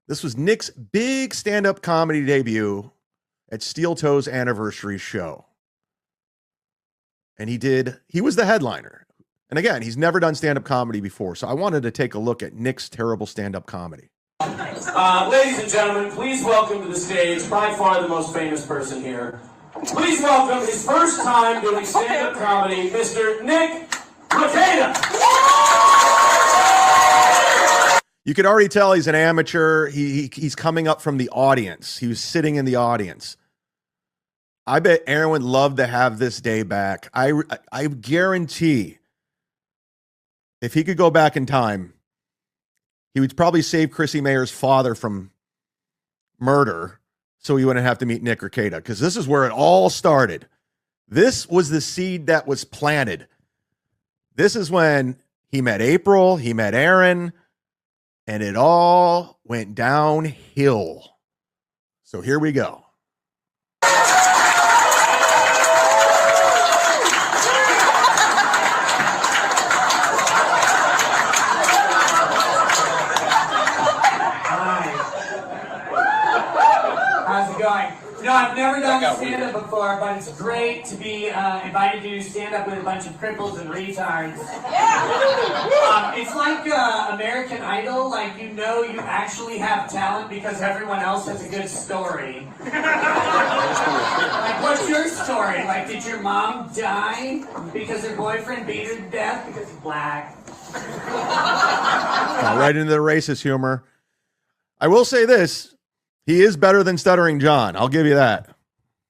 This was Nick's big stand-up comedy debut at Steel Toe's anniversary show. And he was the headliner. And again, he's never done stand-up comedy before, so I wanted to take a look at Nick's terrible stand-up comedy. Ladies and gentlemen, please welcome to the stage, by far the most famous person here. Please welcome his first time doing stand-up comedy, Mr. Nick Rekieta. You could already tell he's an amateur. He's coming up from the audience. He was sitting in the audience. I bet Aaron would love to have this day back. I guarantee if he could go back in time, he would probably save Chrissy Mayer's father from murder so he wouldn't have to meet Nick Rekieta, because this is where it all started. This was the seed that was planted. This is when he met April, he met Aaron, and it all went downhill. So here we go. You know, I've never done stand-up before, but it's great to be invited to do stand-up with a bunch of cripples and retards. It's like American Idol, like you actually have talent because everyone else has a good story. Like, what's your story? Like, did your mom die because her boyfriend beat her to death because he's black? Right into the racist humor. I will say this. He is better than Stuttering John. I'll give you that.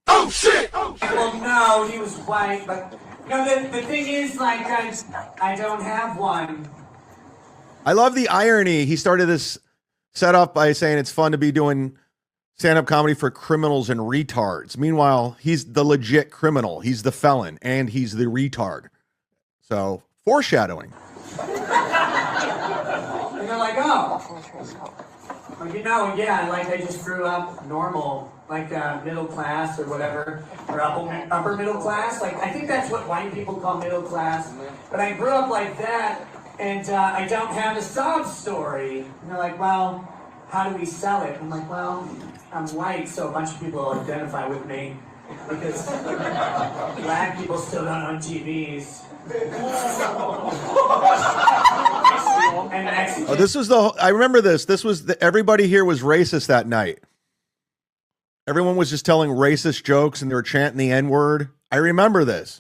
Oh, shit! Oh, shit. Well, no, he was white, but... No, the thing is, like, I don't have one. I love the irony. He started this setup by saying it's fun to be doing stand-up comedy for criminals and retards. Meanwhile, he's the legit criminal. He's the felon, and he's the retard. So, foreshadowing. And they're like, oh... You know, yeah, like I just grew up normal, like middle class or whatever, or upper middle class. Like, I think that's what white people call middle class. But I grew up like that, and I don't have a sob story. And they're like, well, how do we sell it? I'm like, well, I'm white, so a bunch of people identify with me because black people still don't own TVs. Oh, this was I remember this. This was everybody here was racist that night. Everyone was just telling racist jokes and they were chanting the N-word. I remember this.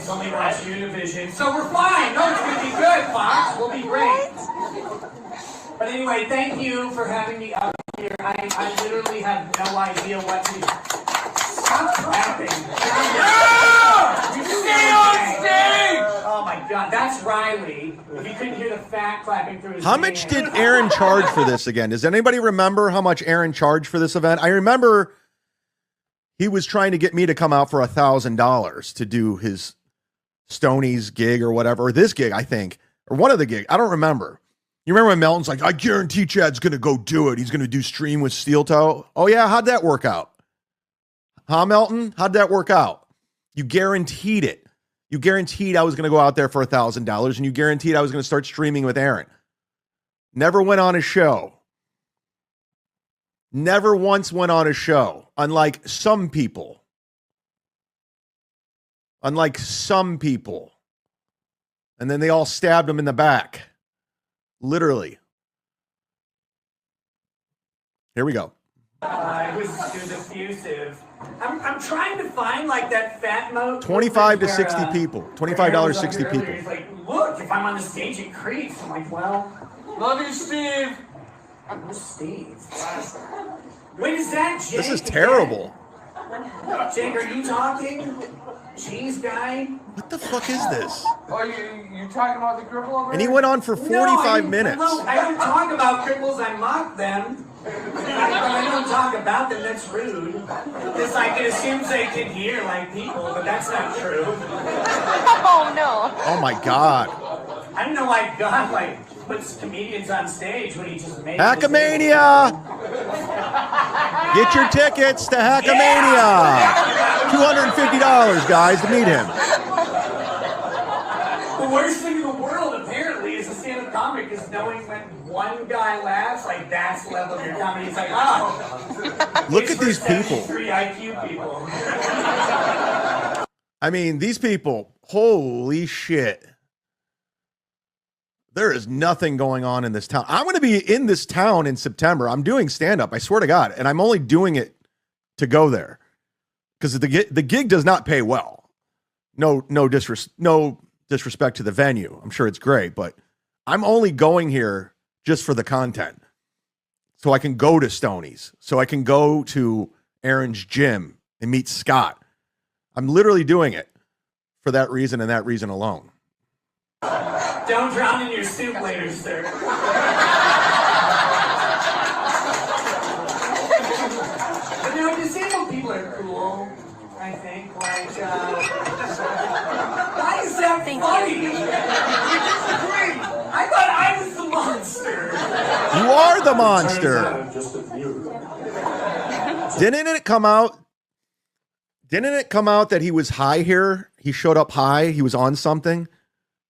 It's only watch Univision, so we're fine. No, it's gonna be good, Fox. We'll be great. But anyway, thank you for having me up here. I literally have no idea what to do. Stop clapping. You stay on stage! Oh my God, that's Riley. If you couldn't hear the fat clapping through his How much did Aaron charge for this again? Does anybody remember how much Aaron charged for this event? I remember he was trying to get me to come out for $1,000 to do his Stoney's gig or whatever, or this gig, I think, or one of the gigs. I don't remember. You remember when Melton's like, I guarantee Chad's going to go do it. He's going to do stream with Steel Toe. Oh yeah, how'd that work out? Huh, Melton? How'd that work out? You guaranteed it. You guaranteed I was going to go out there for $1,000, and you guaranteed I was going to start streaming with Aaron. Never went on a show. Never once went on a show. Unlike some people. Unlike some people. And then they all stabbed him in the back. Literally. Here we go. It was effusive. I'm trying to find like that fat mode. 25 to 60 people. $25, 60 people. He's like, look, if I'm on the stage, it creeps. I'm like, well, love you, Steve. Who's Steve? Wait, is that Jake? This is terrible. Jake, are you talking? Cheese guy? What the fuck is this? Oh, you talking about the cripple over And he went on for 45 minutes. I don't talk about cripples, I mock them. I don't talk about them, that's rude. It's like it assumes they can hear like people, but that's not true. Oh no. Oh my God. I don't know why God like puts comedians on stage when he just made Hackamania! Get your tickets to Hackamania! $250, guys, to meet him. The worst thing in the world, apparently, is a stand-up comic is knowing when one guy laughs, like that's the level of your comedy. It's like, oh, Look at these people. 3 IQ people. I mean, these people, holy shit. There is nothing going on in this town. I'm going to be in this town in September. I'm doing stand-up, I swear to God, and I'm only doing it to go there because the gig does not pay well. No disrespect to the venue. I'm sure it's great, but I'm only going here just for the content. So I can go to Stoney's, so I can go to Aaron's gym and meet Scott. I'm literally doing it for that reason and that reason alone. Don't drown in your soup later, sir. But no, disabled people are cool, I think. Like, why is that funny? I thought I was the monster. You are the monster. I'm just a mute. Didn't it come out that he was high here? He showed up high. He was on something.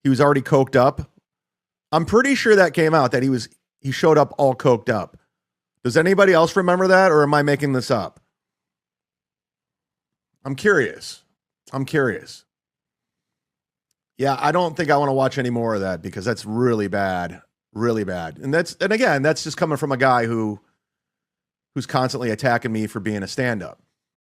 He was already coked up. I'm pretty sure that came out that he showed up all coked up. Does anybody else remember that, or am I making this up? I'm curious. Yeah, I don't think I want to watch any more of that because that's really bad. Really bad. And again, that's just coming from a guy who's constantly attacking me for being a stand-up.